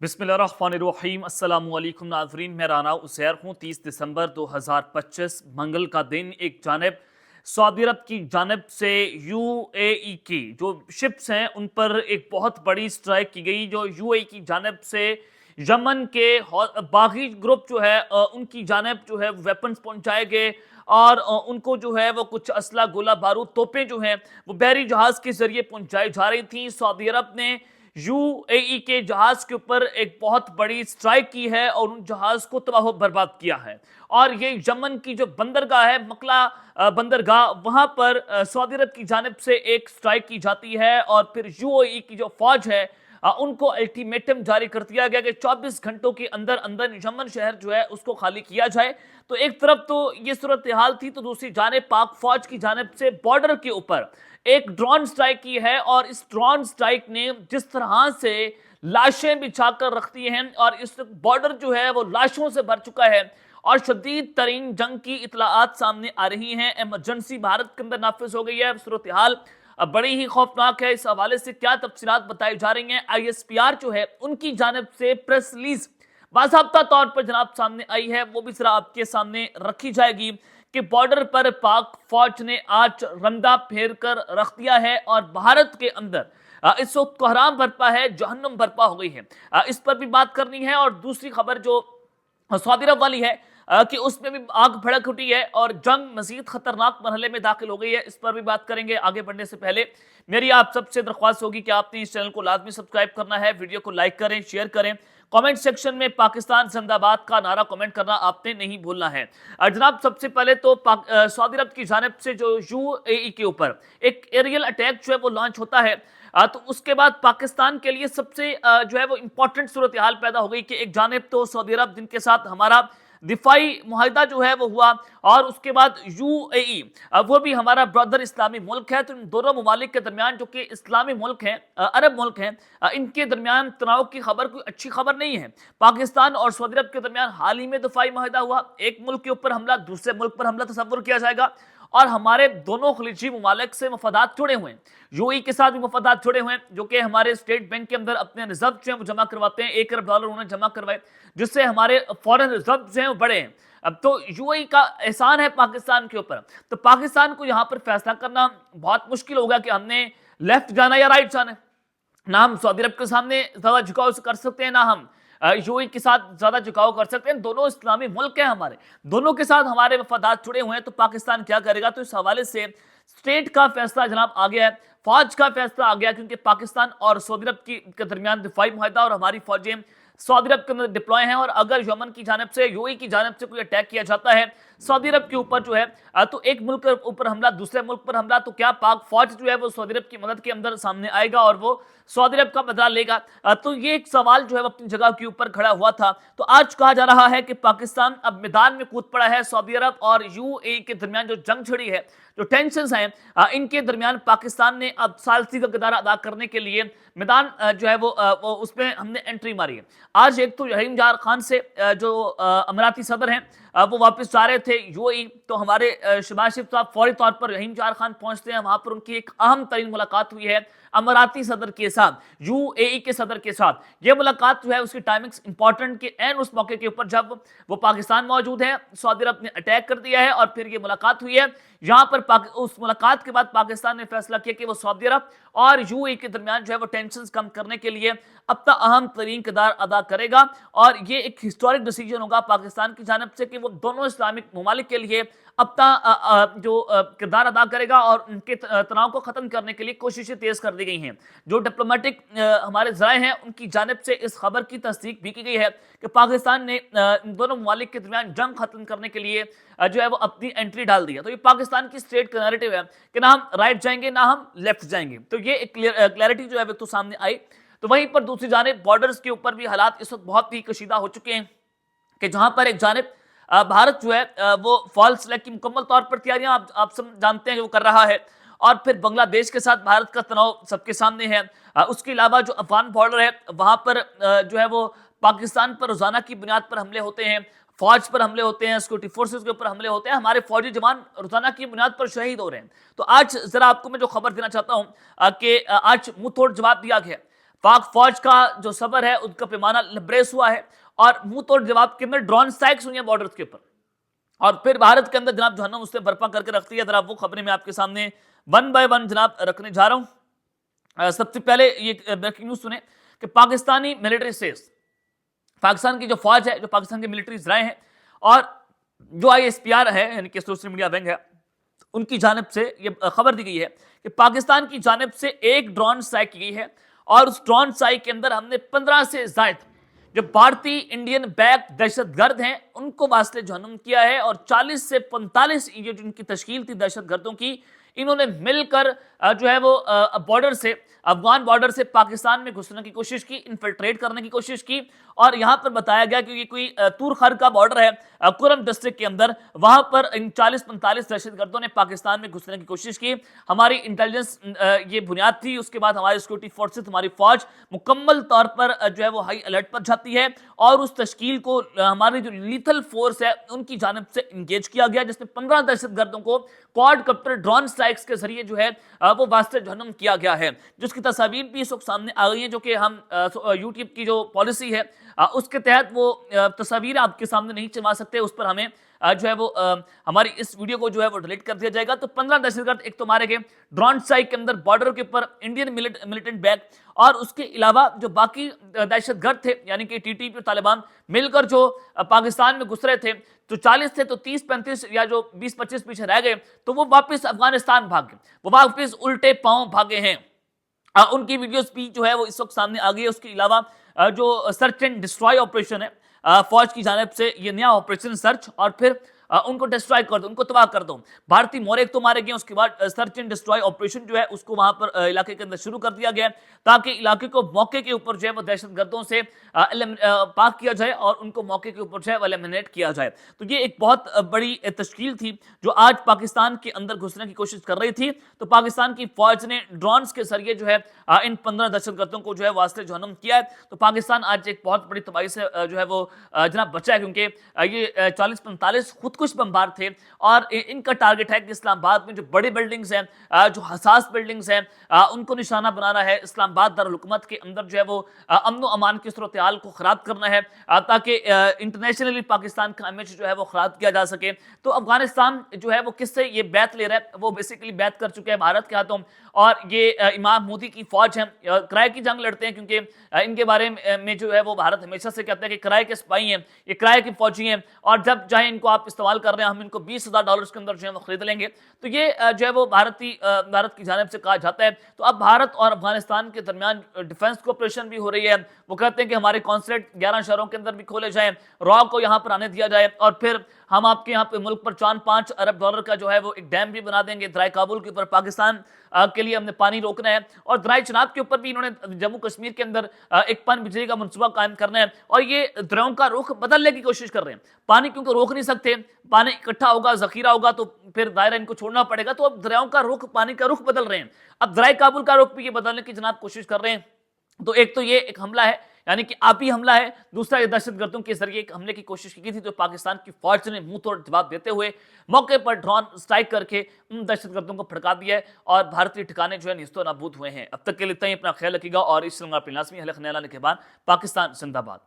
बिस्मिल्लाहिर्रहमानिर्रहीम अस्सलाम वालेकुम नाज़रीन, मैं राना उसैर हूँ। 30 दिसंबर 2025 मंगल का दिन। एक जानिब सऊदी अरब की जानिब से यूएई की जो शिप्स हैं उन पर एक बहुत बड़ी स्ट्राइक की गई। जो यूएई की जानिब से यमन के बागी ग्रुप जो है उनकी जानिब जो है वेपन्स पहुंचाए गए और उनको जो है वो कुछ असला गोला बारूद तोपें जो हैं वो बहरी जहाज़ के ज़रिए पहुंचाई जा रही थी। सऊदी अरब ने यूएई के जहाज के ऊपर एक बहुत बड़ी स्ट्राइक की है और उन जहाज को तबाह बर्बाद किया है। और ये यमन की जो बंदरगाह है मकला बंदरगाह, वहां पर सऊदी अरब की जानिब से एक स्ट्राइक की जाती है और फिर यूएई की जो फौज है उनको अल्टीमेटम जारी कर दिया गया कि 24 घंटों के अंदर अंदर यमन शहर जो है उसको खाली किया जाए। तो एक तरफ तो ये सूरत हाल थी, तो दूसरी जानिब पाक फौज की जानिब से बॉर्डर के ऊपर एक ड्रोन स्ट्राइक की है और इस ड्रोन स्ट्राइक ने जिस तरह से लाशें बिछाकर रख दी हैं और इस बॉर्डर जो है वो लाशों से भर चुका है और शदीद तरीन जंग की इतलाआत सामने आ रही हैं। एमरजेंसी भारत के अंदर नाफिज हो गई है। सूरत हाल अब बड़ी ही खौफनाक है। इस हवाले से क्या तफसीलात बताई जा रही हैं, आईएसपीआर जो है उनकी जानिब से प्रेस रिलीज बाज़ाब्ता तौर पर जनाब सामने आई है, वो भी जरा आपके सामने रखी जाएगी कि बॉर्डर पर पाक फौज ने आज रंदा फेर कर रख दिया है और भारत के अंदर इस वक्त कोहराम बरपा है, जहन्नुम बरपा हो गई है। इस पर भी बात करनी है। और दूसरी खबर जो सऊदी अरब वाली है कि उसमें भी आग भड़क उठी है और जंग मजीद खतरनाक मरहले में दाखिल हो गई है। इस पर भी बात करेंगे। आगे बढ़ने से पहले मेरी आप सबसे दरख्वास्त होगी कि आपने इस चैनल को लाजमी सब्सक्राइब करना है, वीडियो को लाइक करें, शेयर करें, कमेंट सेक्शन में पाकिस्तान जिंदाबाद का नारा कमेंट करना आपने नहीं भूलना है। जनाब सबसे पहले तो सऊदी अरब की जानिब से जो यूएई के ऊपर एक एरियल अटैक जो है वो लॉन्च होता है, तो उसके बाद पाकिस्तान के लिए सबसे जो है वो इंपॉर्टेंट सूरत हाल पैदा हो गई कि एक जानिब तो सऊदी अरब जिनके साथ हमारा दिफाई मुआहिदा जो है वो हुआ और उसके बाद यूएई वो भी हमारा ब्रदर इस्लामी मुल्क है। तो इन दोनों ममालिक के दरमियान जो कि इस्लामी मुल्क हैं, अरब मुल्क हैं, इनके दरमियान तनाव की खबर कोई अच्छी खबर नहीं है। पाकिस्तान और सऊदी अरब के दरमियान हाल ही में दिफाई मुआहिदा हुआ। एक मुल्क के ऊपर हमला, दूसरे मुल्क पर हमला तसव्वुर किया जाएगा और हमारे दोनों खलीजी ममालिक से मफादात जुड़े हुए हैं। यूएई के साथ भी मफादात जुड़े हुए हैं जो कि हमारे स्टेट बैंक के अंदर अपने रिजर्व जो है वो जमा करवाते हैं। $1 अरब उन्होंने जमा करवाए जिससे हमारे फॉरेन रिजर्व जो हैं वो बढ़े हैं। अब तो यूएई का एहसान है पाकिस्तान के ऊपर, तो पाकिस्तान को यहाँ पर फैसला करना बहुत मुश्किल होगा कि हमने लेफ्ट जाना या राइट जाना। ना हम सऊदी अरब के सामने ज्यादा झुकाव कर सकते हैं, ना हम यूएई के साथ ज्यादा झुकाव कर सकते हैं। दोनों इस्लामी मुल्क हैं हमारे, दोनों के साथ हमारे मफादात जुड़े हुए हैं। तो पाकिस्तान क्या करेगा? तो इस हवाले से स्टेट का फैसला जनाब आ गया है, फौज का फैसला आ गया, क्योंकि पाकिस्तान और सऊदी अरब के दरमियान दिफाई मुआहिदा और हमारी फौजें सऊदी अरब के अंदर डिप्लॉय हैं। और अगर यमन की जानिब से, यूएई की जानिब से कोई अटैक किया जाता है सऊदी अरब के ऊपर जो है, तो एक मुल्क के ऊपर हमला, दूसरे मुल्क पर हमला, तो क्या पाक फौज जो है वो सऊदी अरब की मदद के अंदर सामने आएगा और वो सऊदी अरब का बदला लेगा? तो ये एक सवाल जो है वो अपनी जगह के ऊपर खड़ा हुआ था। तो आज कहा जा रहा है कि पाकिस्तान अब मैदान में कूद पड़ा है। सऊदी अरब और यूएई के दरमियान जो जंग छिड़ी है, जो टेंशंस हैं, इनके दरमियान पाकिस्तान ने अब सालसी का किरदार अदा करने के लिए मैदान जो है वो उसमें हमने एंट्री मारी है। आज एक तो रहीम जार खान से जो अमीराती सदर हैं वो वापस जा रहे थे यूएई, तो हमारे शहबाज शरीफ साहब फौरी तौर पर रहीम जार खान पहुंचते हैं। वहां पर उनकी एक अहम तरीन मुलाकात हुई है अमीराती सदर के साथ, यूएई के सदर के साथ। ये मुलाकात जो है उसकी टाइमिंग्स इंपॉर्टेंट के एंड उस मौके के ऊपर जब वो पाकिस्तान मौजूद है, सऊदी अरब ने अटैक कर दिया है और फिर ये मुलाकात हुई है। यहाँ पर उस मुलाकात के बाद पाकिस्तान ने फैसला किया कि वो सऊदी अरब और यूएई के दरमियान जो है वो टेंशन कम करने के लिए अपना अहम तरीन किरदार अदा करेगा और ये एक हिस्टोरिक डिसीजन होगा पाकिस्तान की जानिब से कि वो दोनों इस्लामिक ममालिक के लिए अपना जो किरदार अदा करेगा और उनके तनाव को खत्म करने के लिए कोशिशें तेज कर दी गई हैं। जो डिप्लोमेटिक हमारे ज़राए हैं उनकी जानिब से इस खबर की तस्दीक भी की गई है कि पाकिस्तान ने इन दोनों ममालिक के दरमियान जंग खत्म करने के लिए जो है वो अपनी एंट्री डाल दी है। तो ये पाकिस्तान की स्टेट का नैरेटिव है कि ना हम राइट जाएंगे ना हम लेफ्ट जाएंगे। तो ये एक क्लैरिटी जो है वो तो सामने आई। तो वहीं पर दूसरी जानिब बॉर्डर्स के ऊपर भी हालात इस वक्त बहुत ही कशीदा हो चुके हैं कि जहां पर एक जानिब भारत जो है वो फॉल सेलेक्ट की मुकम्मल तौर पर तैयारियां आप सब जानते हैं कि वो कर रहा है और फिर बांग्लादेश के साथ भारत का तनाव सबके सामने है। उसके अलावा जो अफगान बॉर्डर है वहां पर जो है वो पाकिस्तान पर रोजाना की बुनियाद पर हमले होते हैं, फौज पर हमले होते हैं, सिक्योरिटी फोर्सेस के ऊपर हमले होते हैं, हमारे फौजी जवान रोजाना की बुनियाद पर शहीद हो रहे हैं। तो आज जरा आपको मैं जो खबर देना चाहता हूं कि आज मुंह तोड़ जवाब दिया गया। पाक फौज का जो सबर है उनका पैमाना लबरेज हुआ है और मुंह तोड़ जवाब के अंदर ड्रोन स्ट्राइक्स हुई हैं बॉर्डर के ऊपर, और फिर भारत के अंदर जनाब जहन्नम उसने बर्पा करके रख दिया। जनाब वो खबरें मैं आपके सामने वन बाय वन जनाब रखने जा रहा हूं। सबसे पहले ये ब्रेकिंग न्यूज सुने कि पाकिस्तानी मिलिट्री सेज, पाकिस्तान की जो फौज है, जो पाकिस्तान के मिलिट्री जराए हैं और जो ISPR है यानी कि सोशल मीडिया विंग है, उनकी जानिब से ये खबर दी गई है कि पाकिस्तान की जानिब से एक ड्रोन स्ट्राइक की गई है और उस ड्रोन स्ट्राइक के अंदर हमने 15 से ज्यादा जो भारतीय इंडियन बैक दहशतगर्द हैं उनको वास्ते जहन्नुम किया है और 40 से 45 ये जो इनकी तश्कील थी दहशतगर्दों की, इन्होंने मिलकर जो है वो बॉर्डर से, अफगान बॉर्डर से पाकिस्तान में घुसने की कोशिश की, इन्फिल्ट्रेट करने की कोशिश की। और यहां पर बताया गया कि ये कोई तूरखर का बॉर्डर है कुरम डिस्ट्रिक्ट के अंदर, वहां पर इन 40-45 दहशतगर्दों ने पाकिस्तान में घुसने की कोशिश की। हमारी इंटेलिजेंस ये बुनियाद थी, उसके बाद हमारी सिक्योरिटी फोर्सेस, हमारी फौज मुकम्मल तौर पर जो है वो हाई अलर्ट पर जाती है और उस तश्कील को हमारी जो लीथल फोर्स है उनकी जानिब से इंगेज किया गया, जिसमें 15 दहशतगर्दों को क्वाडकॉप्टर ड्रोन स्ट्राइक्स के जरिए जो है वो वास्ते जहन्नुम किया गया है, जिसकी तस्वीर भी इस वक्त सामने आ गई है, जो कि हम यूट्यूब की जो पॉलिसी है उसके तहत वो तस्वीर आपके सामने नहीं चलवा सकते, उस पर हमें जो है वो हमारी इस वीडियो को जो है वो डिलीट कर दिया जाएगा। तो 15 दहशतगर्द एक तो मारे गए ड्रोन स्ट्राइक के अंदर बॉर्डर के ऊपर इंडियन मिलिटेंट बैग, और उसके अलावा जो बाकी दहशतगर्द थे यानी कि TTP और तालिबान मिलकर जो पाकिस्तान में घुस रहे थे, तो 40 थे तो 30-35 या जो 20-25 पीछे रह गए तो वो वापस अफगानिस्तान भाग गए, वो वापस उल्टे पांव भागे हैं। उनकी वीडियोस भी जो है वो इस वक्त सामने आ गई है। उसके अलावा जो सर्च एंड डिस्ट्रॉय ऑपरेशन है फौज की जानिब से, ये नया ऑपरेशन सर्च और फिर उनको डिस्ट्रॉय कर दो, उनको तबाह कर दो। भारतीय मोरे तो मारे गए, उसके बाद सर्च एंड डिस्ट्रॉय ऑपरेशन जो है उसको वहां पर इलाके के अंदर शुरू कर दिया गया ताकि इलाके को मौके के ऊपर जो है वो दहशतगर्दों से पाक किया जाए और उनको मौके के ऊपर जो है वो एलिमिनेट किया जाए। तो ये एक बहुत बड़ी तश्कील थी जो आज पाकिस्तान के अंदर घुसने की कोशिश कर रही थी। तो पाकिस्तान की फौज ने ड्रोन्स के जरिए जो है इन 15 दहशतगर्दों को जो है वास्ते जहन्नुम किया है। तो पाकिस्तान आज एक बहुत बड़ी तबाही से जो है वो जनाब बचा है, क्योंकि ये 40-45 खुदकुश बमबार थे और इनका टारगेट है कि इस्लामाबाद में जो बड़ी बिल्डिंग्स हैं, जो हसास बिल्डिंग्स हैं, उनको निशाना बनाना है। इस्लामाबाद दारुल हुकूमत के अंदर जो है वो अमन व अमान की सूरत हाल को खराब करना है ताकि इंटरनेशनली पाकिस्तान का इमेज जो है वो खराब किया जा सके। तो अफगानिस्तान जो है वो किससे ये बैत ले रहा है, वो बेसिकली बैत कर चुके हैं भारत के हाथों, और ये इमाम मोदी की फौज है, किराए की जंग लड़ते हैं, क्योंकि इनके बारे में जो है वो भारत हमेशा से कहता है कि किराए के सिपाही हैं, ये किराए की फौजी हैं, और जब चाहे इनको आप इस्तेमाल कर रहे हैं हम इनको $20,000 के अंदर जो है वो खरीद लेंगे। तो ये जो है वो भारत की जानिब से कहा जाता है। तो अब भारत और अफगानिस्तान के दरमियान डिफेंस कोऑपरेशन भी हो रही है। वो कहते हैं कि हमारे कॉन्सुलेट 11 शहरों के अंदर भी खोले जाएं, रॉ को यहाँ पर आने दिया जाए, और फिर हम आपके यहाँ पे मुल्क पर $4-5 अरब का जो है वो एक डैम भी बना देंगे दराय काबुल के ऊपर। पाकिस्तान के लिए हमने पानी रोकना है, और दराय चनाब के ऊपर भी इन्होंने जम्मू कश्मीर के अंदर एक पन बिजली का मनसूबा कायम करना है, और ये दरियाओं का रुख बदलने की कोशिश कर रहे हैं। पानी क्योंकि रोक नहीं सकते, पानी इकट्ठा होगा, जखीरा होगा, तो फिर दायरा इनको छोड़ना पड़ेगा। तो अब दरियाओं का रुख, पानी का रुख बदल रहे हैं। अब दराय काबुल का रुख भी ये बदलने की जनाब कोशिश कर रहे हैं। तो एक तो ये एक हमला है, यानी कि आपी हमला है, दूसरा ये दहशतगर्दों के जरिए एक हमले की कोशिश की गई थी, तो पाकिस्तान की फौज ने मुंह तोड़ जवाब देते हुए मौके पर ड्रोन स्ट्राइक करके उन दहशतगर्दों को भड़का दिया है और भारतीय ठिकाने जो है निस्तो नाबूद हुए हैं। अब तक के लिए इतना ही, अपना ख्याल रखिएगा और इस श्रृंगार पर लाजमी हलक नया लाने के बाद पाकिस्तान जिंदाबाद।